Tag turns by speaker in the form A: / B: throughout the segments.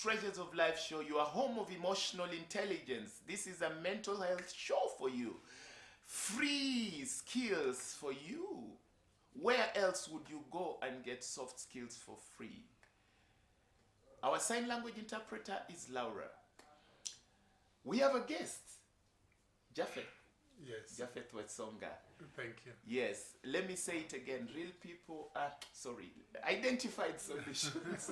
A: Treasures of Life show, your home of emotional intelligence. This is a mental health show for you. Free skills for you. Where else would you go and get soft skills for free? Our sign language interpreter is Laura. We have a guest, Japheth.
B: Yes.
A: Japheth Wesonga.
B: Thank you.
A: Yes, let me say it again. Real people are, identified solutions.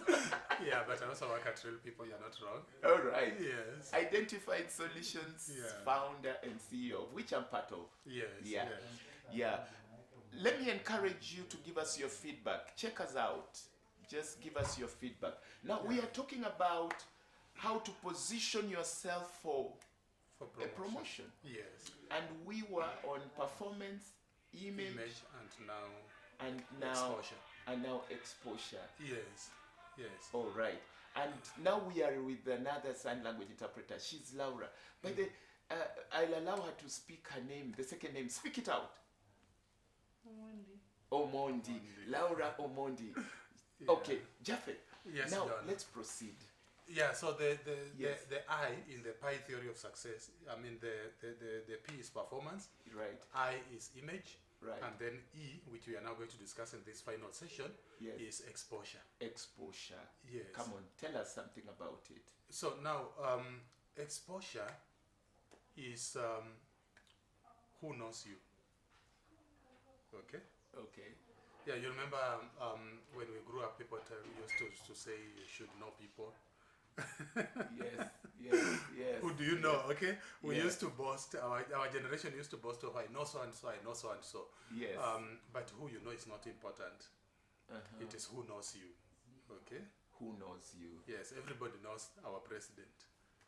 B: Yeah, but I also work at Real People, you're not wrong.
A: All right.
B: Yes.
A: Identified Solutions founder and CEO, of which I'm part of.
B: Yes.
A: Yeah.
B: Yes.
A: Yeah. Let me encourage you to give us your feedback. Check us out. Just give us your feedback. Now, we are talking about how to position yourself for a promotion.
B: Yes.
A: And we were on performance, image
B: and now exposure.
A: And now exposure.
B: Yes. Yes.
A: All right. And now we are with another sign language interpreter. She's Laura. By the I'll allow her to speak her name, the second name. Speak it out. Omondi. Laura Omondi.
B: Yeah.
A: Okay, Japheth.
B: Yes,
A: now
B: Jonah.
A: let's proceed.
B: Yeah, so the
A: Yes.
B: I in the pi theory of success, I mean the P is performance,
A: Right.
B: I is image,
A: Right.
B: and then E, which we are now going to discuss in this final session,
A: Yes.
B: is exposure.
A: Exposure.
B: Yes.
A: Come on, tell us something about it.
B: So now, exposure is who knows you. Okay.
A: Okay.
B: Yeah, you remember when we grew up, people used to say you should know people.
A: Yes, yes, yes.
B: Who do you know? Okay, we
A: Yes.
B: used to boast. Our generation used to boast of I know so and so, I know so and so.
A: Yes.
B: But who you know is not important.
A: Uh-huh.
B: It is who knows you. Okay.
A: Who knows you?
B: Yes, everybody knows our president.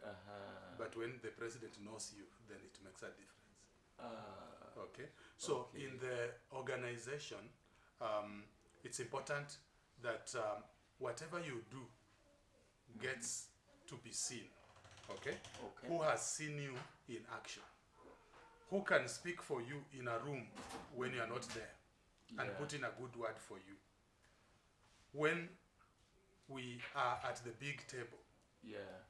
A: Uh-huh.
B: But when the president knows you, then it makes a difference. Okay. So
A: Okay.
B: in the organization, it's important that whatever you do gets to be seen. Okay?
A: Okay.
B: Who has seen you in action? Who can speak for you in a room when you are not there and
A: Yeah.
B: put in a good word for you? When we are at the big table,
A: Yeah.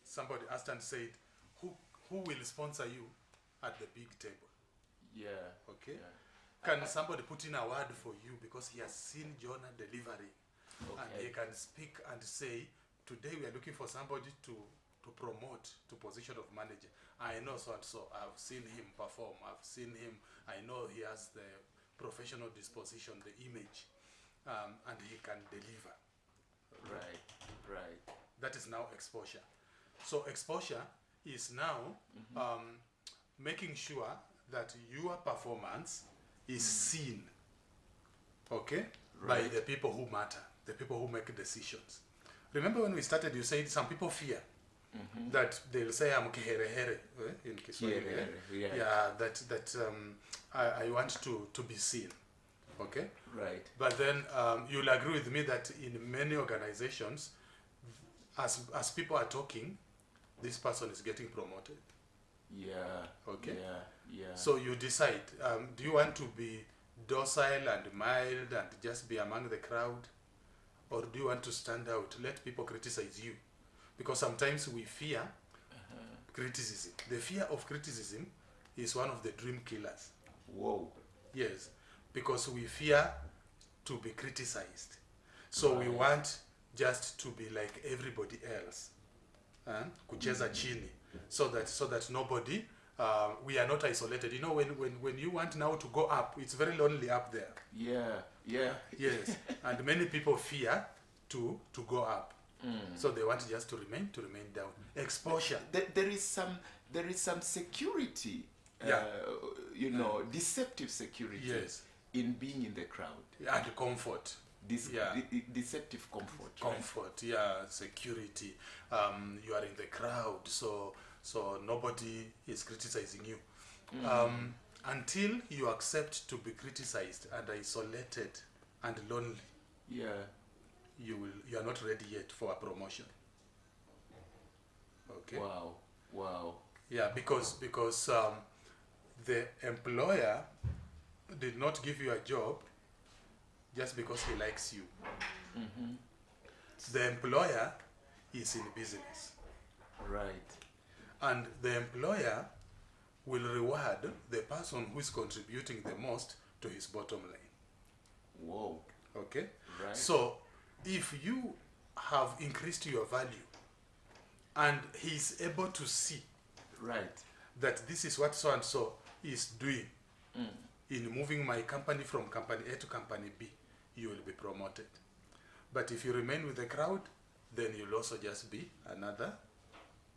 B: somebody asked and said, who will sponsor you at the big table?
A: Yeah.
B: Okay?
A: Yeah.
B: Can somebody put in a word for you because he has seen Jonah delivering? And
A: Okay.
B: he can speak and say, today we are looking for somebody to promote to position of manager. I know so and so. I've seen him perform. I've seen him. I know he has the professional disposition, the image, and he can deliver.
A: Right. Right.
B: That is now exposure. So exposure is now making sure that your performance is seen, okay, by
A: Right.
B: the people who matter, the people who make decisions. Remember when we started, you said some people fear that they'll say, I'm kiherehere in Kiswahili.
A: Kiherehere, yeah.
B: Yeah, that I want to be seen, okay?
A: Right.
B: But then you'll agree with me that in many organizations, as people are talking, this person is getting promoted.
A: Yeah.
B: Okay.
A: Yeah. Yeah.
B: So you decide, do you want to be docile and mild and just be among the crowd? Or do you want to stand out, let people criticize you? Because sometimes we fear criticism. The fear of criticism is one of the dream killers.
A: Whoa.
B: Yes, because we fear to be criticized. So we want just to be like everybody else. Kucheza chini. So that nobody, we are not isolated. You know, when you want now to go up, it's very lonely up there.
A: Yeah. Yeah.
B: Yes, and many people fear to go up. So they want just to remain down. Exposure.
A: There is some security.
B: Yeah.
A: Deceptive security.
B: Yes.
A: In being in the crowd.
B: And comfort.
A: Deceptive comfort.
B: Comfort, yeah, security. You are in the crowd, so nobody is criticizing you. Until you accept to be criticized and isolated and lonely,
A: Yeah.
B: you are not ready yet for a promotion. Okay.
A: Wow.
B: Yeah, because the employer did not give you a job just because he likes you. The employer is in business.
A: Right.
B: And the employer will reward the person who is contributing the most to his bottom line.
A: Whoa.
B: Okay?
A: Right.
B: So if you have increased your value and he's able to see
A: Right.
B: that this is what so and so is doing in moving my company from company A to company B, you will be promoted. But if you remain with the crowd, then you'll also just be another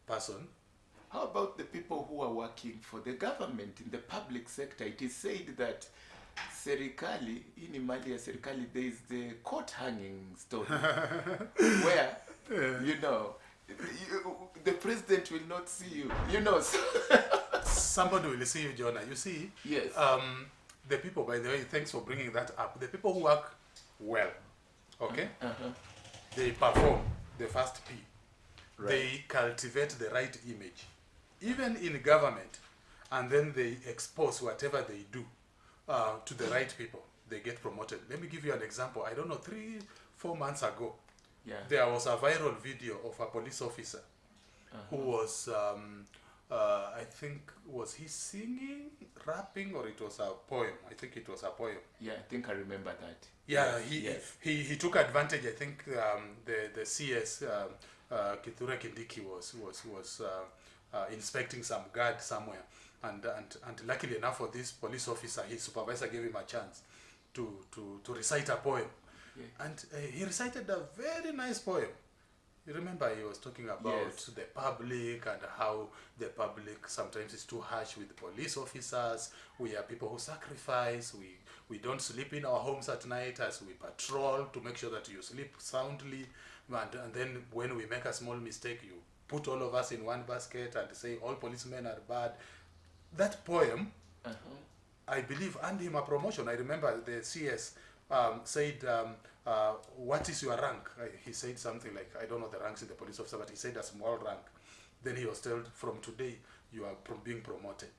B: person.
A: How about the people who are working for the government in the public sector? It is said that serikali, in mali ya serikali, there is the coat hanging story where, you know, the president will not see you, you know. So
B: Somebody will see you, Jonah. You see,
A: yes.
B: the people, by the way, thanks for bringing that up. The people who work well, okay, they perform the first P.
A: Right.
B: They cultivate the right image, even in government, and then they expose whatever they do to the right people. They get promoted. Let me give you an example. I don't know, 3-4 months ago, there was a viral video of a police officer who was, I think, was he singing, rapping, or it was a poem? I think it was a poem.
A: Yeah, I think I remember that.
B: Yeah,
A: Yes.
B: he took advantage. I think the CS Kithure Kindiki was inspecting some guard somewhere, and luckily enough for this police officer, his supervisor gave him a chance to recite a poem, and he recited a very nice poem. You remember he was talking about the public and how the public sometimes is too harsh with police officers. We are people who sacrifice. We don't sleep in our homes at night as we patrol to make sure that you sleep soundly. And then when we make a small mistake, you put all of us in one basket and say all policemen are bad. That poem, I believe, earned him a promotion. I remember the CS said, what is your rank? He said something like, I don't know the ranks in the police officer, but he said a small rank. Then he was told, from today, you are being promoted.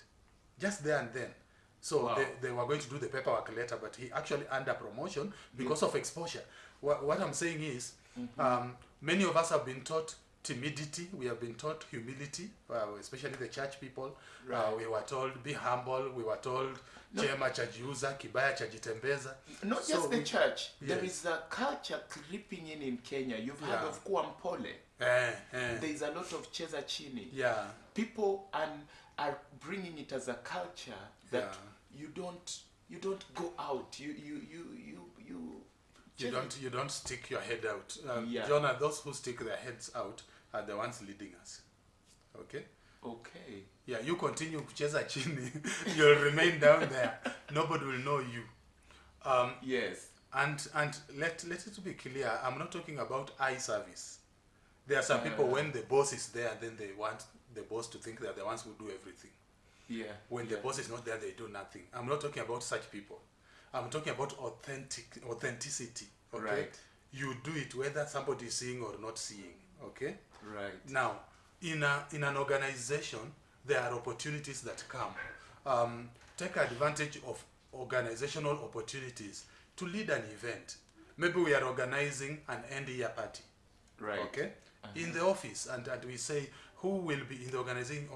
B: Just there and then. So they were going to do the paperwork later, but he actually earned a promotion because of exposure. What I'm saying is, many of us have been taught timidity, we have been taught humility, especially the church people. We were told, be humble, we were told, chema chajiuza, kibaya chajitembeza.
A: Not just the church, there is a culture creeping in Kenya. You've heard of Kuampole. There is a lot of cheza chini. People are bringing it as a culture that you don't go out.
B: You don't stick your head out. Jonah, those who stick their heads out are the ones leading us. Okay?
A: Okay.
B: Yeah, you continue kucheza chini. You'll remain down there. Nobody will know you.
A: Yes.
B: And let it be clear, I'm not talking about eye service. There are some people, when the boss is there, then they want the boss to think they're the ones who do everything. When the boss is not there, they do nothing. I'm not talking about such people. I'm talking about authenticity. Okay?
A: Right.
B: You do it whether somebody is seeing or not seeing. Okay?
A: Right.
B: Now, in an organization, there are opportunities that come. Take advantage of organizational opportunities to lead an event. Maybe we are organizing an end year party.
A: Right.
B: Okay? In the office, and we say, who will be in the organizing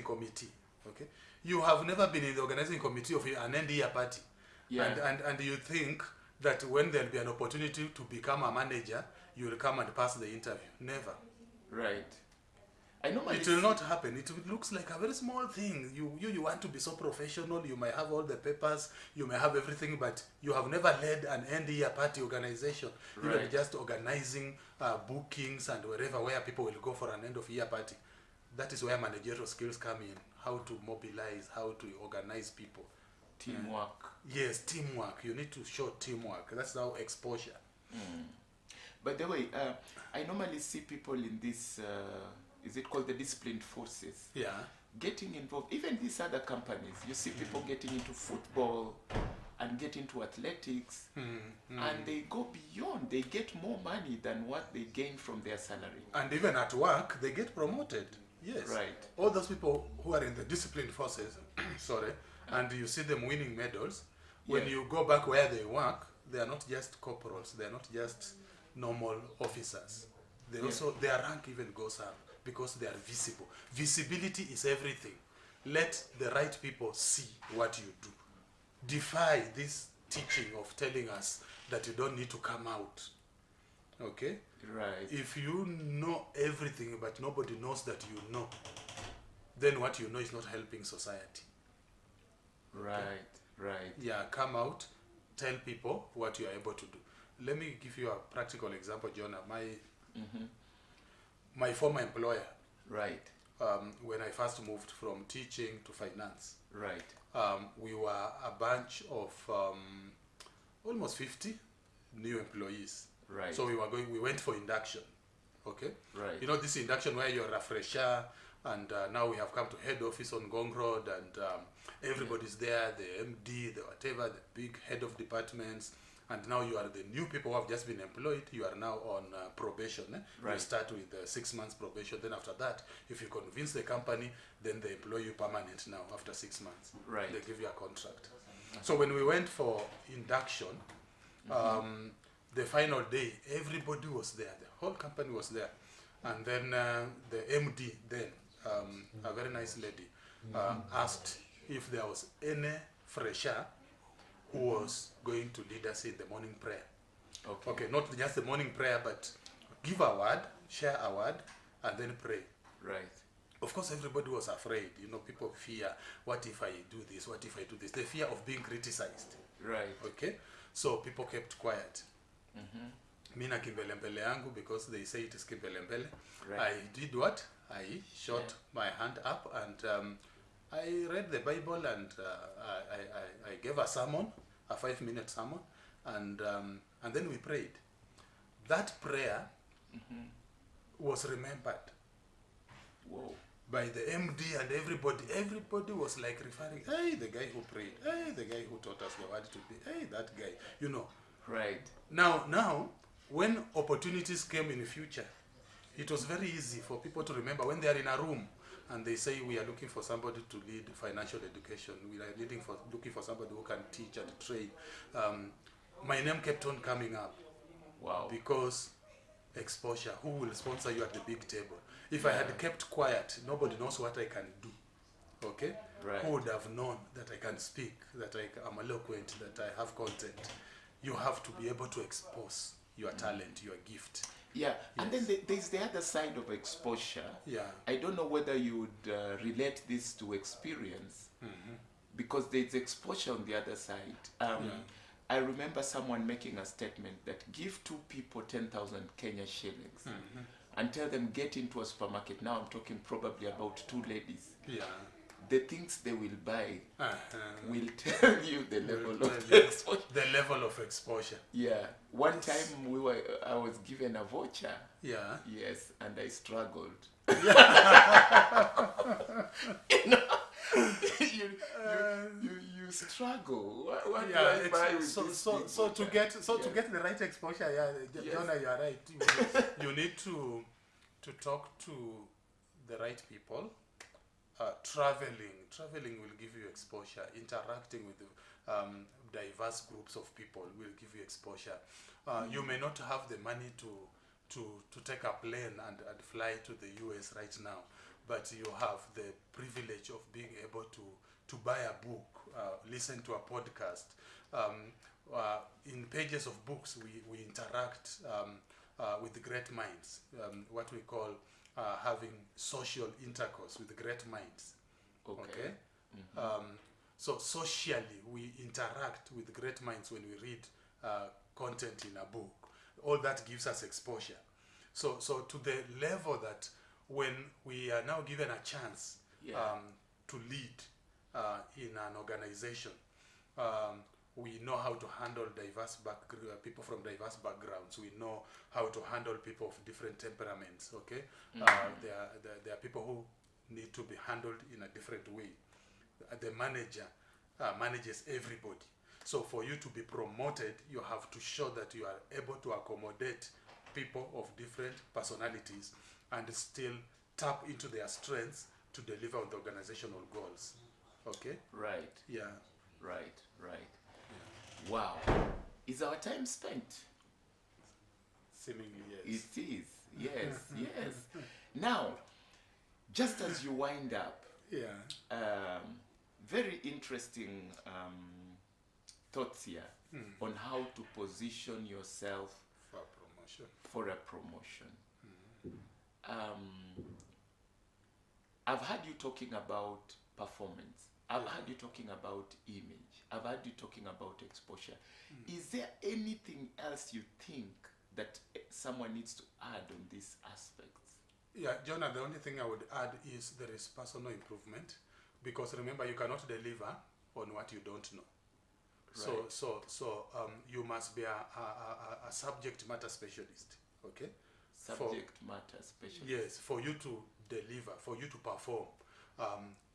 B: committee? Okay? You have never been in the organizing committee of an end year party. And you think that when there'll be an opportunity to become a manager, you will come and pass the interview. Never.
A: Right.
B: It will not happen. It looks like a very small thing. You want to be so professional. You may have all the papers. You may have everything, but you have never led an end-year party organization.
A: Right.
B: Even just organizing bookings and where people will go for an end-of-year party. That is where managerial skills come in. How to mobilize, how to organize people.
A: Teamwork.
B: Yes, teamwork. You need to show teamwork. That's how exposure.
A: By the way, I normally see people in this, is it called the disciplined forces? Getting involved. Even these other companies, you see people getting into football and get into athletics, and they go beyond. They get more money than what they gain from their salary.
B: And even at work, they get promoted. Yes.
A: Right.
B: All those people who are in the disciplined forces, and you see them winning medals, when you go back where they work, they are not just corporals, they are not just normal officers. They also, their rank even goes up because they are visible. Visibility is everything. Let the right people see what you do. Defy this teaching of telling us that you don't need to come out. Okay?
A: Right.
B: If you know everything but nobody knows that you know, then what you know is not helping society.
A: Right. Okay? Right.
B: Yeah, come out, tell people what you are able to do. Let me give you a practical example, Jonah. My former employer,
A: right,
B: when I first moved from teaching to finance,
A: right,
B: we were a bunch of almost 50 new employees.
A: Right.
B: So we went for induction. Okay.
A: Right.
B: You know this induction where you're a fresher, and now we have come to head office on Gong Road, and everybody's there, the MD, the whatever, the big head of departments, and now you are the new people who have just been employed. You are now on probation.
A: Right.
B: You start with 6 months probation. Then after that, if you convince the company, then they employ you permanent now after 6 months.
A: Right.
B: They give you a contract. So when we went for induction, the final day, everybody was there. The whole company was there. And then the MD then, a very nice lady, asked if there was any fresher who was going to lead us in the morning prayer.
A: Okay.
B: Okay, not just the morning prayer, but give a word, share a word, and then pray.
A: Right.
B: Of course, everybody was afraid. You know, people fear, what if I do this? What if I do this? The fear of being criticized.
A: Right.
B: Okay? So people kept quiet. Mina kimbelembele yangu, because they say it is kimbelembele.
A: Right.
B: I did what? I shot my hand up, and I read the Bible, and I gave a sermon, a 5-minute sermon, and then we prayed. That prayer was remembered.
A: Whoa.
B: By the MD and everybody. Everybody was like referring, hey, the guy who prayed, hey, the guy who taught us the word today, hey, that guy, you know.
A: Right.
B: Now, when opportunities came in the future, it was very easy for people to remember when they are in a room and they say, we are looking for somebody to lead financial education. We are looking for somebody who can teach and train. My name kept on coming up.
A: Wow.
B: Because exposure, who will sponsor you at the big table? If I had kept quiet, nobody knows what I can do. Okay?
A: Right.
B: Who would have known that I can speak, that I am eloquent, that I have content? You have to be able to expose your talent, your gift.
A: Yeah,
B: Yes.
A: and then there's the other side of exposure.
B: Yeah.
A: I don't know whether you would relate this to experience, because there's exposure on the other side. I remember someone making a statement that give 2 people 10,000 Kenya shillings and tell them get into a supermarket. Now I'm talking probably about 2 ladies.
B: Yeah.
A: The things they will buy will tell you the level of
B: you
A: exposure.
B: the level of exposure.
A: Yeah. One time I was given a voucher.
B: Yeah.
A: Yes, and I struggled. You struggle. What do I buy with this thing?
B: To get the right exposure, Jonah, you are right. You need to talk to the right people. Traveling will give you exposure. Interacting with diverse groups of people will give you exposure. You may not have the money to take a plane and fly to the US right now, but you have the privilege of being able to buy a book, listen to a podcast. In pages of books, we interact with great minds, what we call having social intercourse with great minds. Okay? So socially, we interact with great minds when we read content in a book. All that gives us exposure. So to the level that when we are now given a chance to lead in an organization, we know how to handle people from diverse backgrounds. We know how to handle people of different temperaments. Okay, there are people who need to be handled in a different way. The manager manages everybody. So for you to be promoted, you have to show that you are able to accommodate people of different personalities and still tap into their strengths to deliver on the organizational goals. Okay?
A: Right.
B: Yeah.
A: Right. Wow. Is our time spent?
B: Seemingly, yes.
A: It is. Yes, yes. Now, just as you wind up,
B: Yeah.
A: very interesting thoughts here
B: Mm.
A: on how to position yourself
B: For promotion.
A: for a promotion. I've heard you talking about performance. I've heard you talking about image. I've heard you talking about exposure. Is there anything else you think that someone needs to add on these aspects?
B: Yeah, Jonah, the only thing I would add is there is personal improvement, because remember, you cannot deliver on what you don't know.
A: Right.
B: So you must be a subject matter specialist, okay?
A: Subject matter specialist.
B: Yes, for you to deliver, for you to perform,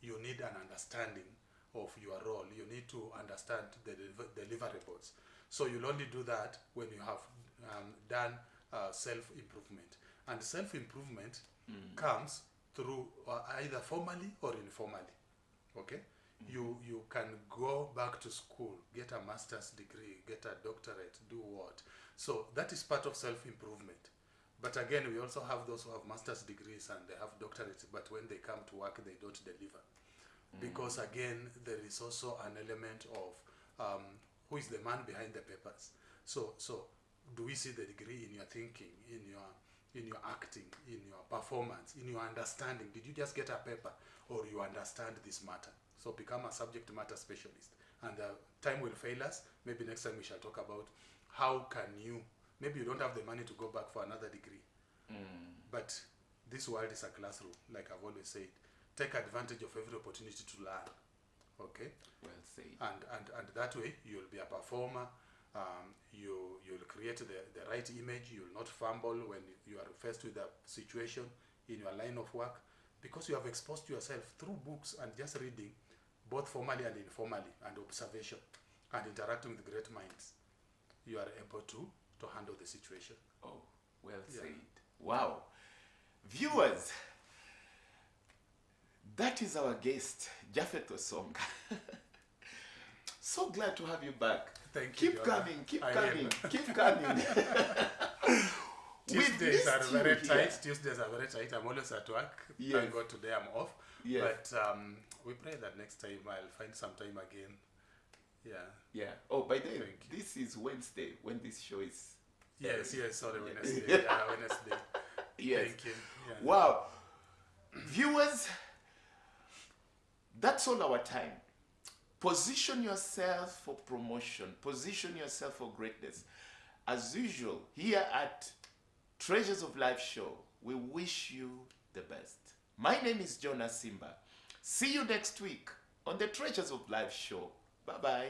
B: you need an understanding of your role. You need to understand the deliverables. So you'll only do that when you have done self-improvement. And self-improvement comes through either formally or informally, okay? You can go back to school, get a master's degree, get a doctorate, do what? So that is part of self-improvement. But again, we also have those who have master's degrees and they have doctorates, but when they come to work, they don't deliver. Because again, there is also an element of who is the man behind the papers. So do we see the degree in your thinking, in your acting, in your performance, in your understanding? Did you just get a paper, or you understand this matter? So become a subject matter specialist. And time will fail us. Maybe next time we shall talk about how can you, maybe you don't have the money to go back for another degree. But this world is a classroom, like I've always said. Take advantage of every opportunity to learn. Okay?
A: Well said.
B: And that way you'll be a performer. You'll create the right image. You'll not fumble when you are faced with a situation in your line of work, because you have exposed yourself through books and just reading, both formally and informally, and observation and interacting with great minds. You are able to handle the situation.
A: Oh, well said. Wow. Viewers, that is our guest, Japheth Wesonga. So glad to have you back.
B: Thank you.
A: Keep
B: Jonah.
A: coming, keep
B: I
A: coming,
B: will.
A: keep coming.
B: Tuesdays are
A: missed you
B: very
A: here.
B: tight. Tuesdays are very tight. I'm always at work.
A: Yes.
B: Thank God today I'm off.
A: Yes.
B: But we pray that next time I'll find some time again. Yeah.
A: Yeah. Oh, by the way,
B: Thank you.
A: this is Wednesday when this show is.
B: Yes. Sorry,
A: Yeah.
B: Wednesday. Yeah, Wednesday.
A: Yes.
B: Thank you. Yeah.
A: Wow. Viewers, that's all our time. Position yourself for promotion. Position yourself for greatness. As usual, here at Treasures of Life Show, we wish you the best. My name is Jonah Simba. See you next week on the Treasures of Life Show. Bye-bye.